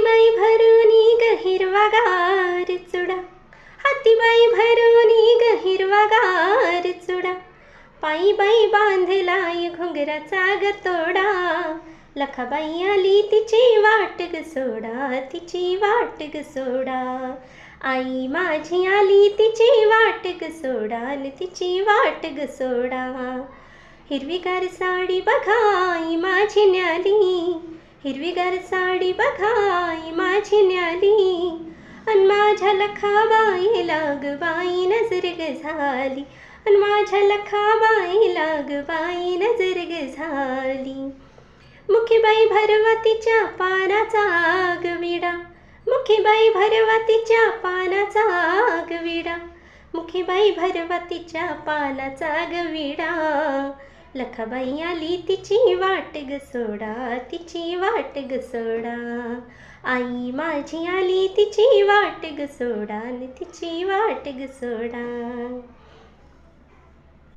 हातीबाई भरुनी ग हिरवागार चुडा, हातीबाई भरुनी ग हिरवागार चुडा, पायी बाई बांधलाय घुंगराचा ग तोडा, लखाबाई आली तिची वाट ग सोडा, तिची वाट ग सोडा, आई माझी आली तिची वाट ग सोडा, तिची वाट ग सोडा. हिरवीगार साडी बघा आई माझी न्याली, हिरवीगार साडी बघा आई माझी न्याली, अन माझ्या लखाबाईला ग बाई नजर ग झाली, अन माझ्या लखाबाईला ग बाई नजर ग झाली. मुखीबाई भरवतीच्या पानाचा ग विडा, मुखीबाई भरवतीच्या पानाचा ग विडा, मुखीबाई भरवतीच्या पानाचा ग विडा, लखाबाई आली तिची वाट ग सोडा, तिची वाट ग सोडा, आई माझी आली तिची वाट ग सोडा, तिची वाट ग सोडा.